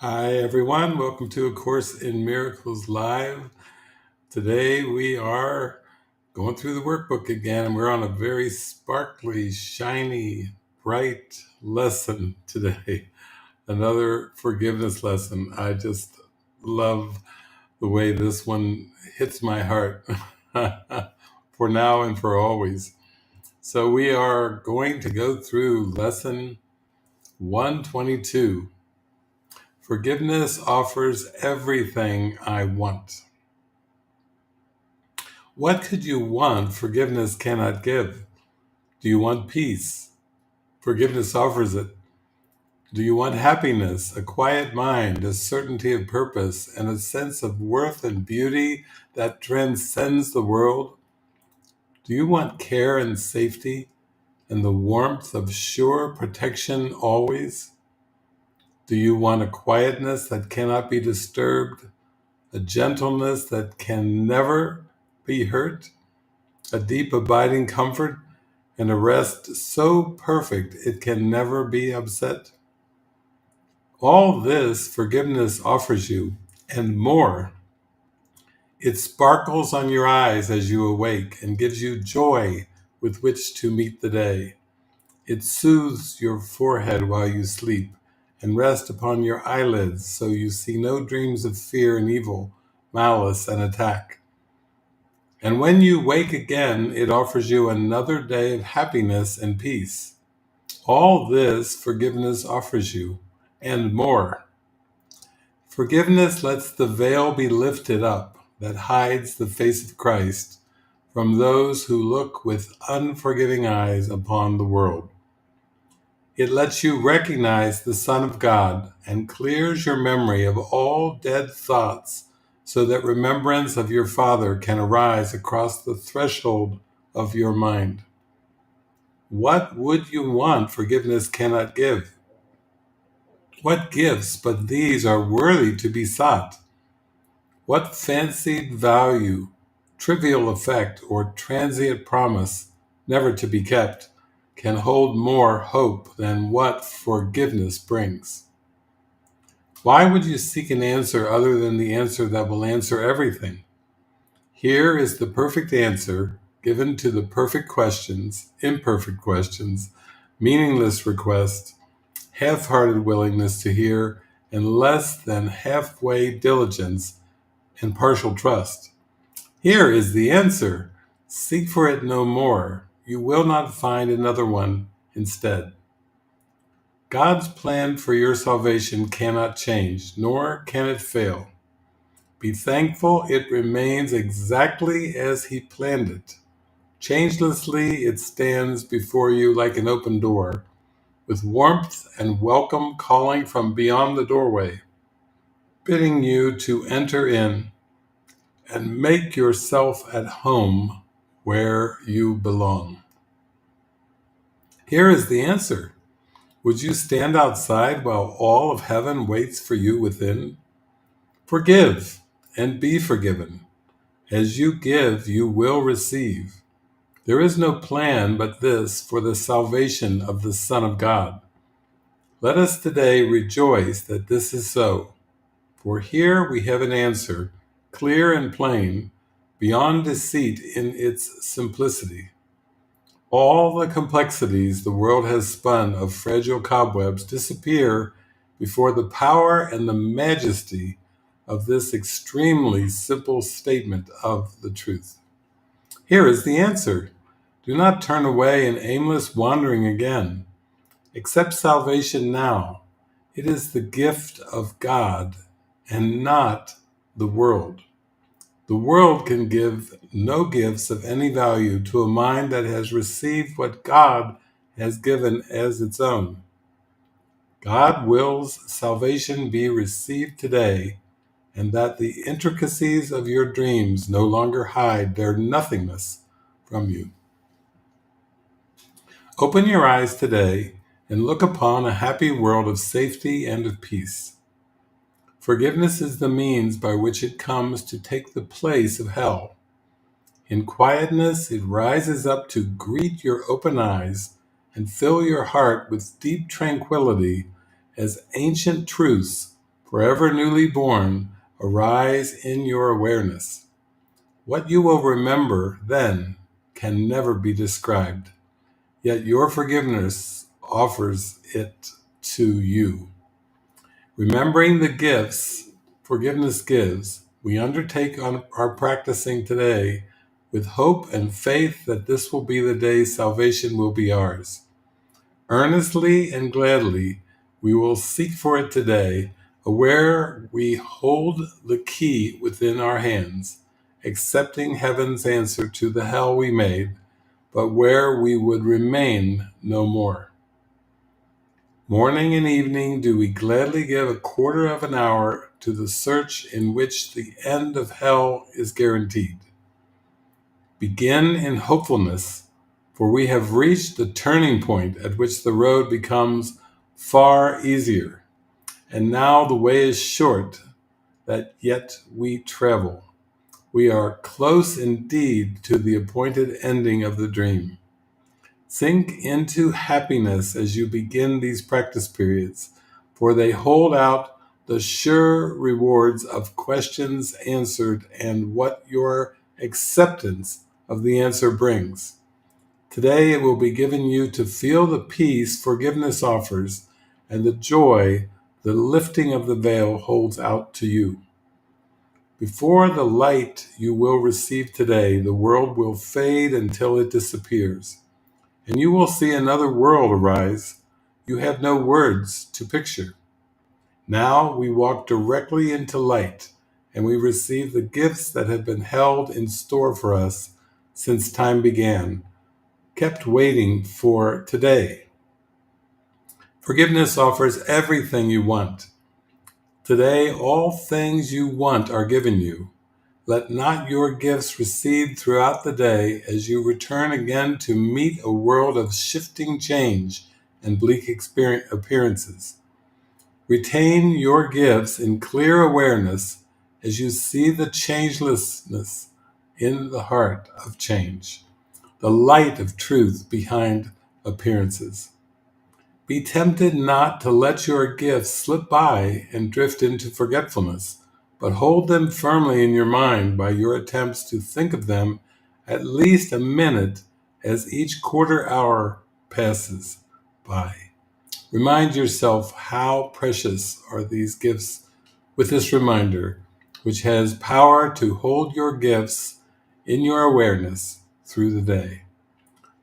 Hi, everyone. Welcome to A Course in Miracles Live. Today we are going through the workbook again, and we're on a very sparkly, shiny, bright lesson today. Another forgiveness lesson. I just love the way this one hits my heart for now and for always. So we are going to go through lesson 122. Forgiveness offers everything I want. What could you want forgiveness cannot give? Do you want peace? Forgiveness offers it. Do you want happiness, a quiet mind, a certainty of purpose, and a sense of worth and beauty that transcends the world? Do you want care and safety and the warmth of sure protection always? Do you want a quietness that cannot be disturbed, a gentleness that can never be hurt, a deep abiding comfort, and a rest so perfect it can never be upset? All this forgiveness offers you, and more. It sparkles on your eyes as you awake and gives you joy with which to meet the day. It soothes your forehead while you sleep and rests upon your eyelids so you see no dreams of fear and evil, malice and attack. And when you wake again, it offers you another day of happiness and peace. All this forgiveness offers you, and more. Forgiveness lets the veil be lifted up that hides the face of Christ from those who look with unforgiving eyes upon the world. It lets you recognize the Son of God and clears your memory of all dead thoughts so that remembrance of your Father can arise across the threshold of your mind. What would you want forgiveness cannot give? What gifts but these are worthy to be sought? What fancied value, trivial effect, or transient promise never to be kept can hold more hope than what forgiveness brings? Why would you seek an answer other than the answer that will answer everything? Here is the perfect answer given to the perfect questions, imperfect questions, meaningless request, half-hearted willingness to hear, and less than halfway diligence and partial trust. Here is the answer. Seek for it no more. You will not find another one instead. God's plan for your salvation cannot change, nor can it fail. Be thankful it remains exactly as He planned it. Changelessly, it stands before you like an open door, with warmth and welcome calling from beyond the doorway, bidding you to enter in and make yourself at home where you belong. Here is the answer. Would you stand outside while all of heaven waits for you within? Forgive and be forgiven. As you give, you will receive. There is no plan but this for the salvation of the Son of God. Let us today rejoice that this is so, for here we have an answer, clear and plain, beyond deceit in its simplicity. All the complexities the world has spun of fragile cobwebs disappear before the power and the majesty of this extremely simple statement of the truth. Here is the answer. Do not turn away in aimless wandering again. Accept salvation now. It is the gift of God and not the world. The world can give no gifts of any value to a mind that has received what God has given as its own. God wills salvation be received today, and that the intricacies of your dreams no longer hide their nothingness from you. Open your eyes today and look upon a happy world of safety and of peace. Forgiveness is the means by which it comes to take the place of hell. In quietness, it rises up to greet your open eyes and fill your heart with deep tranquility as ancient truths forever newly born, arise in your awareness. What you will remember then can never be described, yet your forgiveness offers it to you. Remembering the gifts forgiveness gives, we undertake on our practicing today with hope and faith that this will be the day salvation will be ours. Earnestly and gladly, we will seek for it today, aware we hold the key within our hands, accepting heaven's answer to the hell we made, but where we would remain no more. Morning and evening do we gladly give a quarter of an hour to the search in which the end of hell is guaranteed. Begin in hopefulness, for we have reached the turning point at which the road becomes far easier, and now the way is short that yet we travel. We are close indeed to the appointed ending of the dream. Sink into happiness as you begin these practice periods, for they hold out the sure rewards of questions answered and what your acceptance of the answer brings. Today it will be given you to feel the peace forgiveness offers and the joy the lifting of the veil holds out to you. Before the light you will receive today, the world will fade until it disappears, and you will see another world arise you have no words to picture. Now we walk directly into light, and we receive the gifts that have been held in store for us since time began, kept waiting for today. Forgiveness offers everything you want. Today, all things you want are given you. Let not your gifts recede throughout the day as you return again to meet a world of shifting change and bleak appearances. Retain your gifts in clear awareness as you see the changelessness in the heart of change, the light of truth behind appearances. Be tempted not to let your gifts slip by and drift into forgetfulness, but hold them firmly in your mind by your attempts to think of them at least a minute as each quarter hour passes by. Remind yourself how precious are these gifts with this reminder, which has power to hold your gifts in your awareness through the day.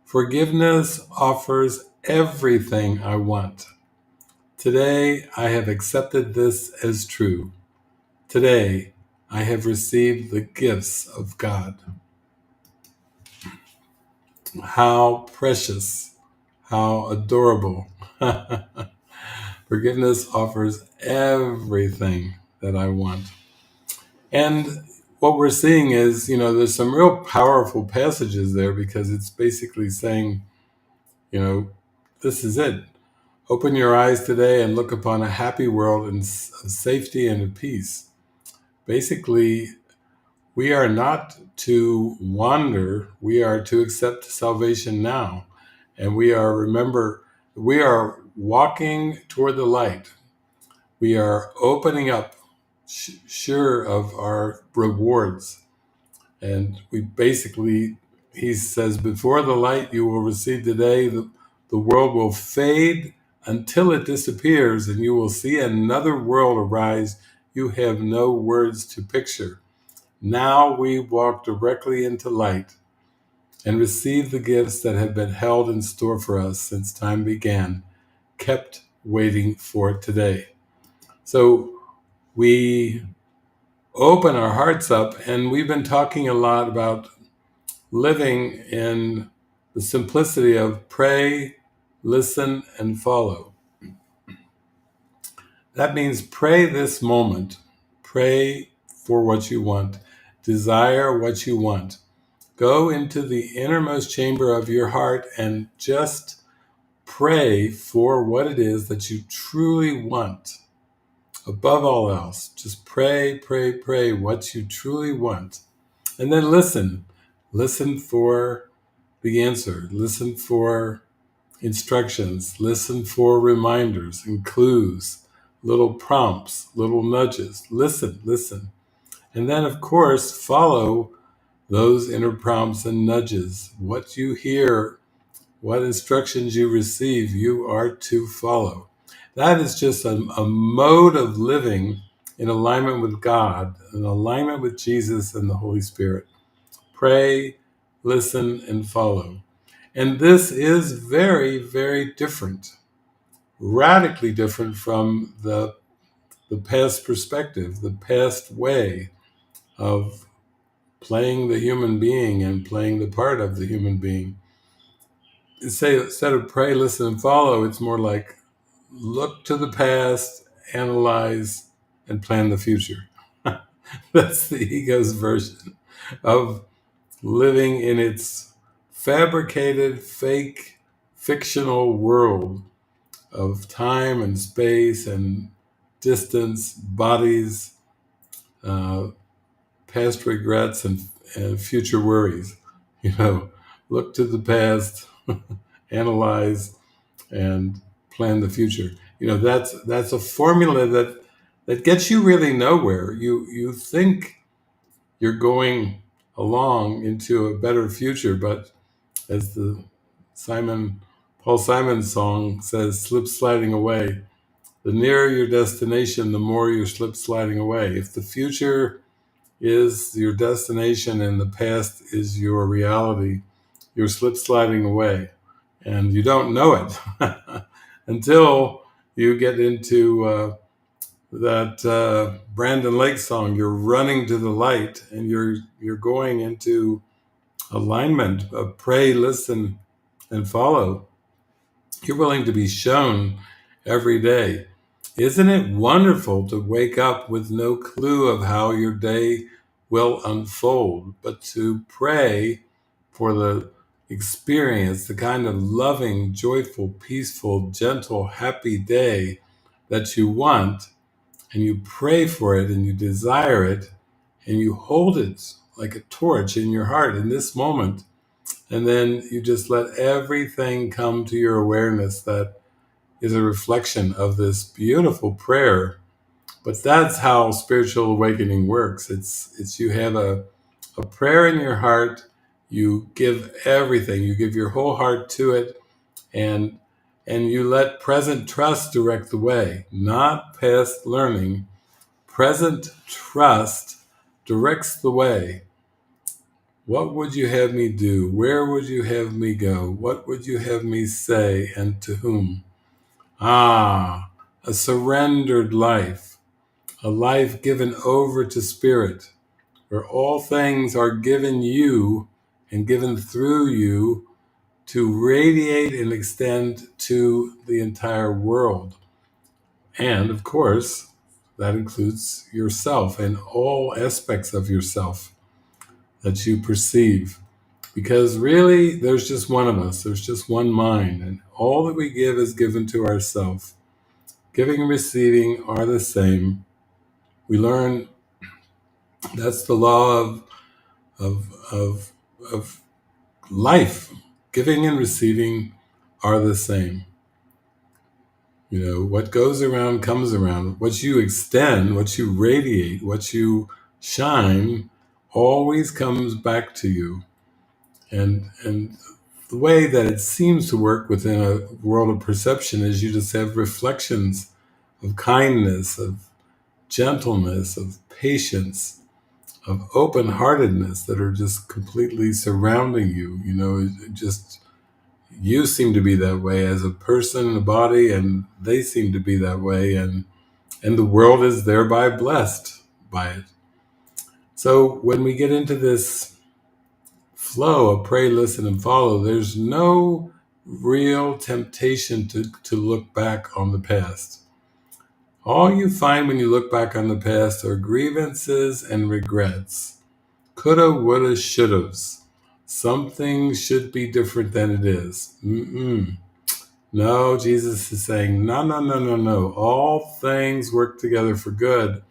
Forgiveness offers everything I want. Today I have accepted this as true. Today I have received the gifts of God. How precious, how adorable. Forgiveness offers everything that I want. And what we're seeing is, there's some real powerful passages there because it's basically saying, this is it. Open your eyes today and look upon a happy world of safety and of peace. Basically, we are not to wander. We are to accept salvation now. And we are walking toward the light. We are opening up, sure of our rewards. And he says, before the light you will receive today, the world will fade until it disappears, and you will see another world arise you have no words to picture. Now we walk directly into light and receive the gifts that have been held in store for us since time began, kept waiting for today. So we open our hearts up, and we've been talking a lot about living in the simplicity of pray, listen, and follow. That means pray this moment. Pray for what you want. Desire what you want. Go into the innermost chamber of your heart and just pray for what it is that you truly want. Above all else, just pray, pray, pray what you truly want. And then listen. Listen for the answer. Listen for instructions. Listen for reminders and clues. little prompts, little nudges. Listen, listen. And then, of course, follow those inner prompts and nudges. What you hear, what instructions you receive, you are to follow. That is just a mode of living in alignment with God, in alignment with Jesus and the Holy Spirit. Pray, listen, and follow. And this is very, very different, radically different from the past perspective, the past way of playing the human being and playing the part of the human being. Instead of pray, listen, and follow, it's more like look to the past, analyze, and plan the future. That's the ego's version of living in its fabricated, fake, fictional world of time and space and distance, bodies, uh, past regrets, and future worries. Look to the past, analyze, and plan the future. That's a formula that gets you really nowhere. You think you're going along into a better future, but as the Paul Simon song says, slip sliding away. The nearer your destination, the more you slip sliding away. If the future is your destination and the past is your reality, you're slip sliding away. And you don't know it until you get into that Brandon Lake song. You're running to the light, and you're going into alignment of pray, listen, and follow. You're willing to be shown every day. Isn't it wonderful to wake up with no clue of how your day will unfold, but to pray for the experience, the kind of loving, joyful, peaceful, gentle, happy day that you want, and you pray for it and you desire it, and you hold it like a torch in your heart in this moment. And then you just let everything come to your awareness that is a reflection of this beautiful prayer. But that's how spiritual awakening works. It's you have a prayer in your heart, you give everything, you give your whole heart to it, and you let present trust direct the way, not past learning. Present trust directs the way. What would you have me do? Where would you have me go? What would you have me say, and to whom? Ah, a surrendered life, a life given over to Spirit, where all things are given you and given through you to radiate and extend to the entire world. And of course, that includes yourself and all aspects of yourself that you perceive. Because really, there's just one of us, there's just one mind, and all that we give is given to ourselves. Giving and receiving are the same. We learn that's the law of life. Giving and receiving are the same. What goes around comes around. What you extend, what you radiate, what you shine, always comes back to you. And the way that it seems to work within a world of perception is you just have reflections of kindness, of gentleness, of patience, of open-heartedness that are just completely surrounding you. You seem to be that way as a person, a body, and they seem to be that way, and the world is thereby blessed by it. So when we get into this flow of pray, listen, and follow, there's no real temptation to look back on the past. All you find when you look back on the past are grievances and regrets. Coulda, woulda, shouldas. Something should be different than it is. No, Jesus is saying, no. All things work together for good.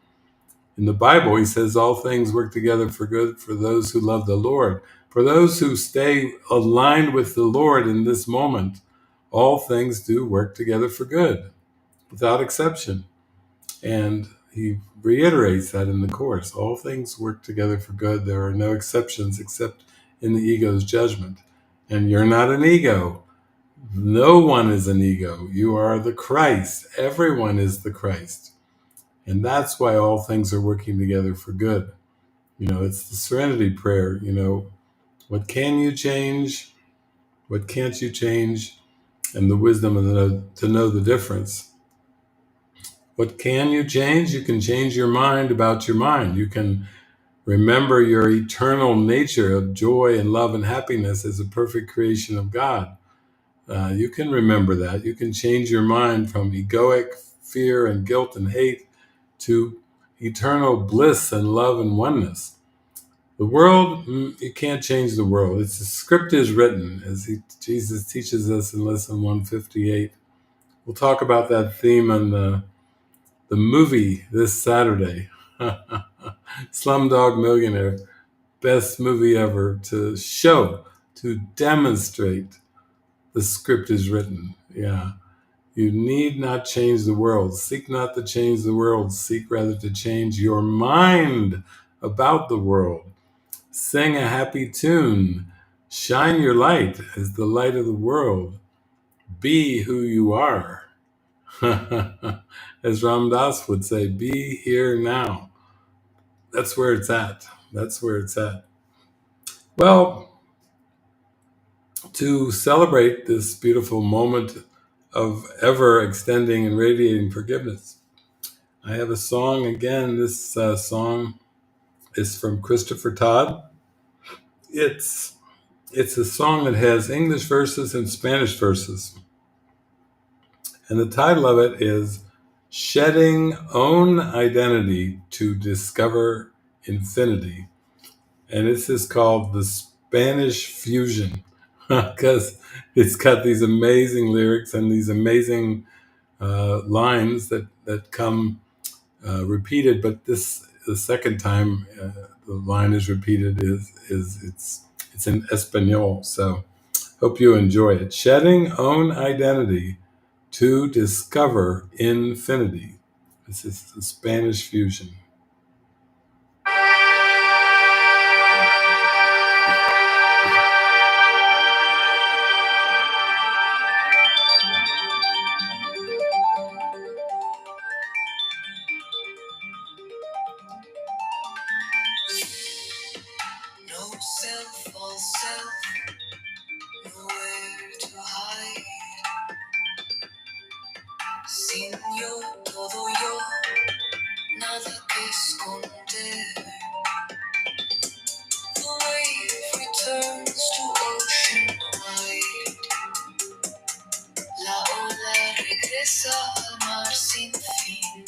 In the Bible, he says all things work together for good for those who love the Lord. For those who stay aligned with the Lord in this moment, all things do work together for good, without exception. And he reiterates that in the Course. All things work together for good. There are no exceptions except in the ego's judgment. And you're not an ego. No one is an ego. You are the Christ. Everyone is the Christ. And that's why all things are working together for good. It's the serenity prayer. What can you change? What can't you change? And the wisdom to know the difference. What can you change? You can change your mind about your mind. You can remember your eternal nature of joy and love and happiness as a perfect creation of God. You can remember that. You can change your mind from egoic fear and guilt and hate to eternal bliss and love and oneness. The world, you can't change the world. The script is written, as Jesus teaches us in Lesson 158. We'll talk about that theme on the movie this Saturday. Slumdog Millionaire, best movie ever to demonstrate the script is written. Yeah. You need not change the world. Seek not to change the world. Seek rather to change your mind about the world. Sing a happy tune. Shine your light as the light of the world. Be who you are. As Ram Dass would say, be here now. That's where it's at. That's where it's at. Well, to celebrate this beautiful moment of ever extending and radiating forgiveness, I have a song again. This song is from Christopher Todd. It's a song that has English verses and Spanish verses. And the title of it is Shedding Own Identity to Discover Infinity. And this is called the Spanish Fusion because it's got these amazing lyrics and these amazing lines that come repeated. But the second time the line is repeated it's in Espanol. So hope you enjoy it. Shedding own identity to discover infinity. This is the Spanish Fusion. No self, all self, nowhere to hide. Sin yo, todo yo, nada que esconder. The wave returns to ocean wide. La ola regresa al mar sin fin.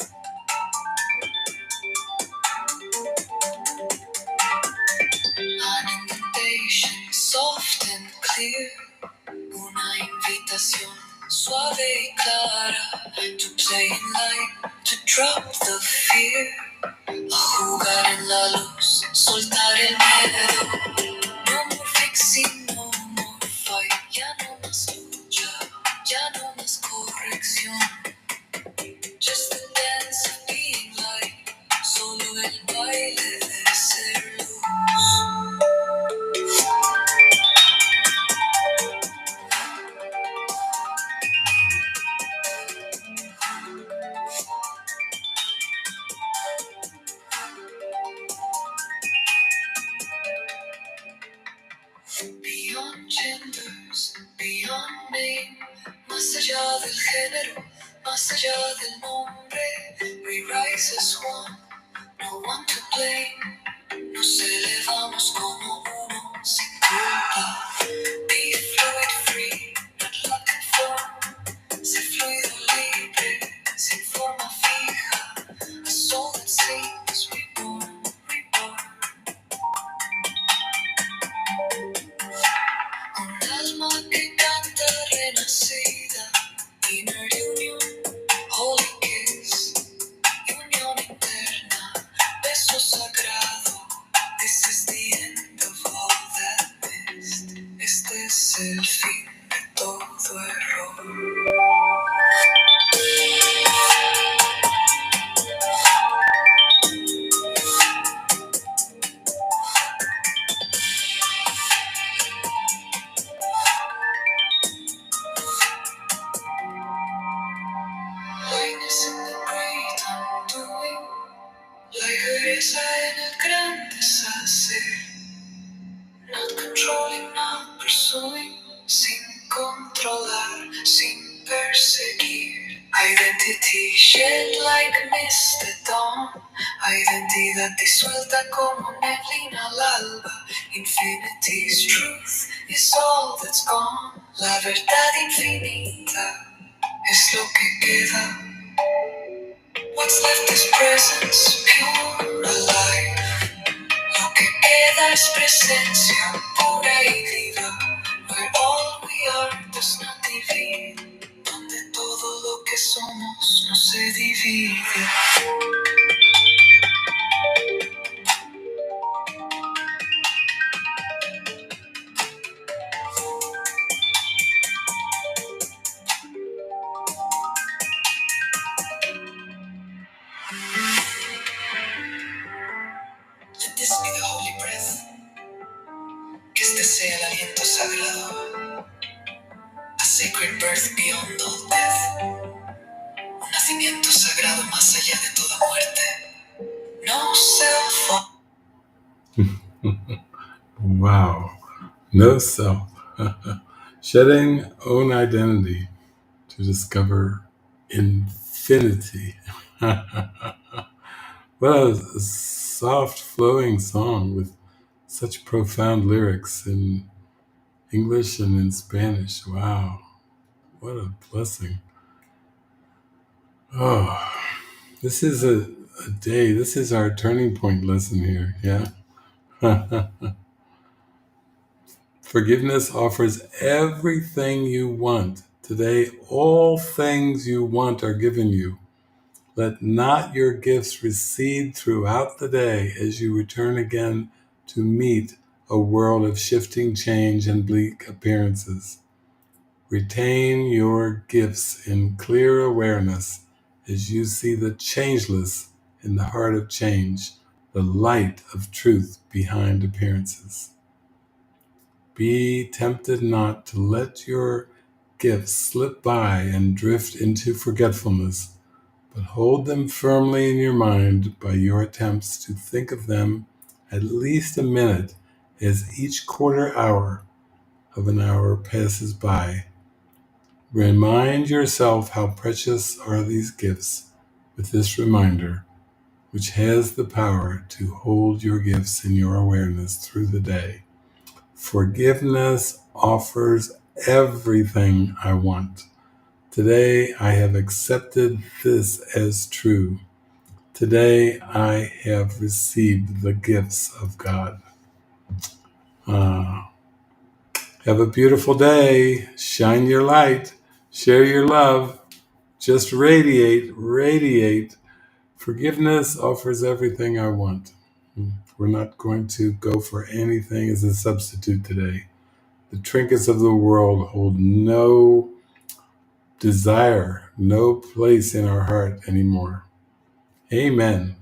An invitation soft and clear. Una invitación suave y clara. To play in light, to drop the fear. A jugar en la luz, soltar el miedo. No more fixing, no more fight. Ya no más lucha, ya no más corrección. Just the dance of being light. Solo el baile de ser luz. Beyond genders, beyond name, más allá del género, más allá del nombre, we rise as one, no one to blame, nos elevamos como uno sin culpa. Be fluid free, not locked in form, sé fluido libre, sin forma fija, a soul that sings, reborn, reborn. Un alma que canta renacida, inner union, holy kiss, unión interna, beso sagrado. identity shed like mist at dawn. Identidad disuelta como neblina al alba. Infinity's truth is all that's gone. La verdad infinita es lo que queda. What's left is presence, pure, alive. Lo que queda es presencia pura y viva. Where all we are does not divide. Donde todo lo que somos no se divide. Let this be the holy breath. Que este sea el aliento sagrado. A sacred birth beyond all death. Un nacimiento sagrado más allá de toda muerte. No self. Wow. No self. Shedding own identity to discover infinity. What a soft, flowing song with such profound lyrics in English and in Spanish. Wow. What a blessing. Oh, this is a day. This is our turning point lesson here. Yeah. Forgiveness offers everything you want. Today, all things you want are given you. Let not your gifts recede throughout the day as you return again to meet a world of shifting change and bleak appearances. Retain your gifts in clear awareness as you see the changeless in the heart of change, the light of truth behind appearances. Be tempted not to let your gifts slip by and drift into forgetfulness, but hold them firmly in your mind by your attempts to think of them at least a minute as each quarter hour of an hour passes by. Remind yourself how precious are these gifts with this reminder, which has the power to hold your gifts in your awareness through the day. Forgiveness offers everything I want. Today I have accepted this as true. Today I have received the gifts of God. Have a beautiful day. Shine your light. Share your love. Just radiate, radiate. Forgiveness offers everything I want. We're not going to go for anything as a substitute today. The trinkets of the world hold no desire, no place in our heart anymore. Amen.